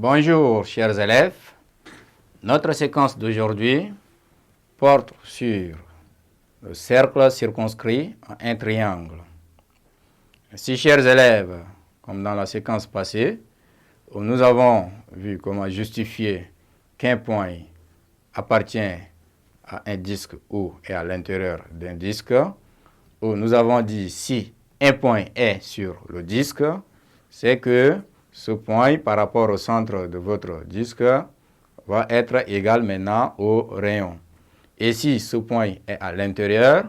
Bonjour chers élèves, notre séquence d'aujourd'hui porte sur le cercle circonscrit en un triangle. Ainsi, chers élèves, comme dans la séquence passée, où nous avons vu comment justifier qu'un point appartient à un disque ou est à l'intérieur d'un disque, où nous avons dit si un point est sur le disque, c'est que ce point par rapport au centre de votre disque va être égal maintenant au rayon. Et si ce point est à l'intérieur,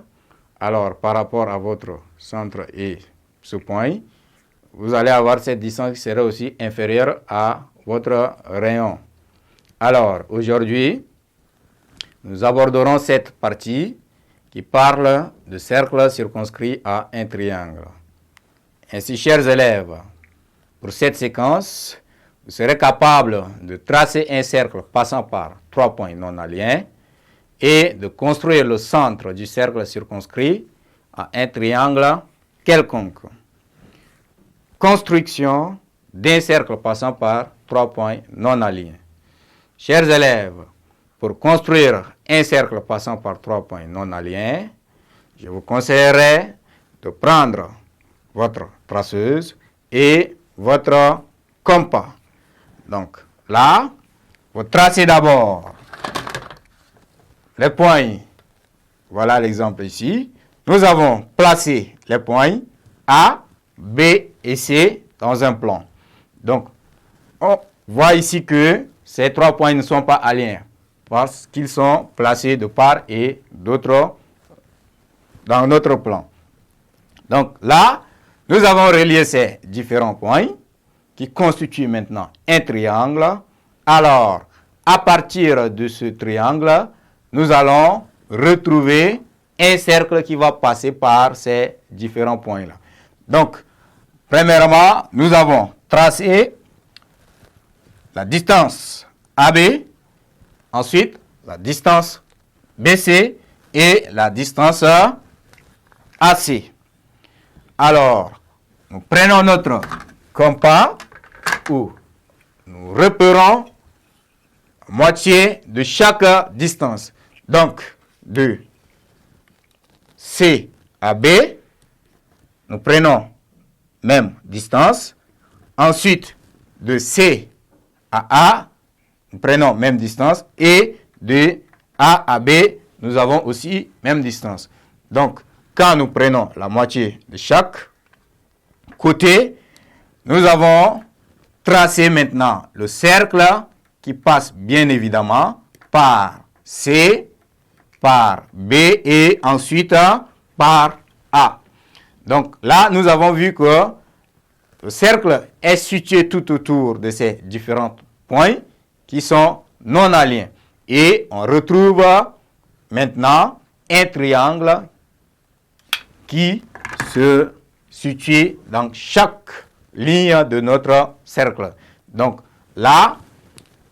alors par rapport à votre centre et ce point, vous allez avoir cette distance qui sera aussi inférieure à votre rayon. Alors aujourd'hui, nous aborderons cette partie qui parle de cercle circonscrit à un triangle. Ainsi, chers élèves, pour cette séquence, vous serez capable de tracer un cercle passant par 3 points non alignés et de construire le centre du cercle circonscrit à un triangle quelconque. Construction d'un cercle passant par 3 points non alignés. Chers élèves, pour construire un cercle passant par 3 points non alignés, je vous conseillerais de prendre votre traceuse et votre compas. Donc là, vous tracez d'abord les points. Voilà l'exemple ici. Nous avons placé les points A, B et C dans un plan. Donc, on voit ici que ces 3 points ne sont pas alignés parce qu'ils sont placés de part et d'autre dans notre plan. Donc là, nous avons relié ces différents points qui constituent maintenant un triangle. Alors, à partir de ce triangle, nous allons retrouver un cercle qui va passer par ces différents points-là. Donc, premièrement, nous avons tracé la distance AB, ensuite la distance BC et la distance AC. Alors, nous prenons notre compas où nous repérons la moitié de chaque distance. Donc, de C à B, nous prenons même distance. Ensuite, de C à A, nous prenons même distance. Et de A à B, nous avons aussi même distance. Donc, quand nous prenons la moitié de chaque côté, nous avons tracé maintenant le cercle qui passe bien évidemment par C, par B et ensuite par A. Donc là, nous avons vu que le cercle est situé tout autour de ces différents points qui sont non alignés. Et on retrouve maintenant un triangle qui se situe dans chaque ligne de notre cercle. Donc là,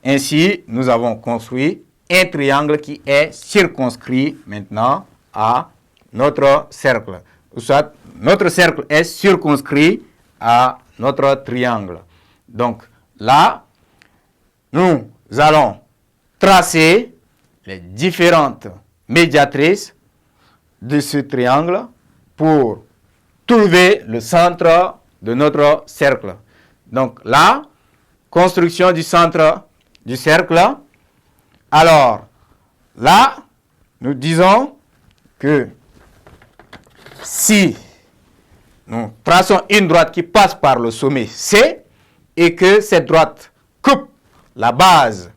ainsi, nous avons construit un triangle qui est circonscrit maintenant à notre cercle. Soit notre cercle est circonscrit à notre triangle. Donc là, nous allons tracer les différentes médiatrices de ce triangle pour trouver le centre de notre cercle. Donc là, construction du centre du cercle. Alors, là, nous disons que si nous traçons une droite qui passe par le sommet C et que cette droite coupe la base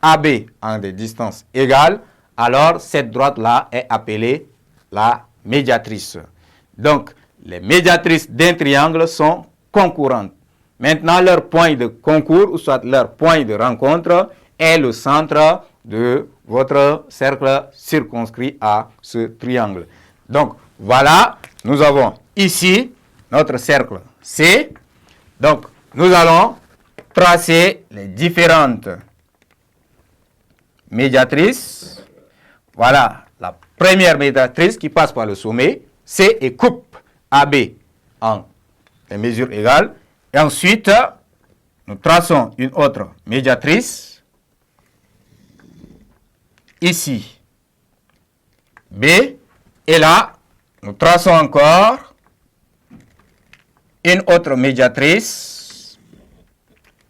AB en des distances égales, alors cette droite-là est appelée la médiatrice. Donc, les médiatrices d'un triangle sont concurrentes. Maintenant, leur point de concours, ou soit leur point de rencontre, est le centre de votre cercle circonscrit à ce triangle. Donc, voilà, nous avons ici notre cercle C. Donc, nous allons tracer les différentes médiatrices. Voilà la première médiatrice qui passe par le sommet C et coupe AB en des mesures égales. Et ensuite, nous traçons une autre médiatrice. Ici, B. Et là, nous traçons encore une autre médiatrice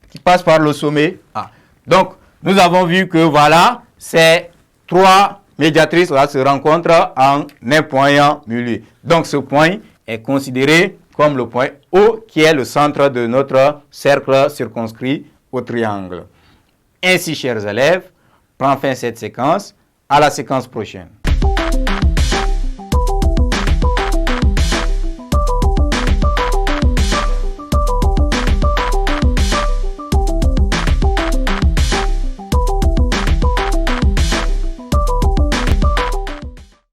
qui passe par le sommet A. Donc, nous avons vu que voilà, ces trois médiatrices là se rencontrent en un point milieu. Donc, ce point est considéré comme le point O qui est le centre de notre cercle circonscrit au triangle. Ainsi, chers élèves, prend fin cette séquence. À la séquence prochaine.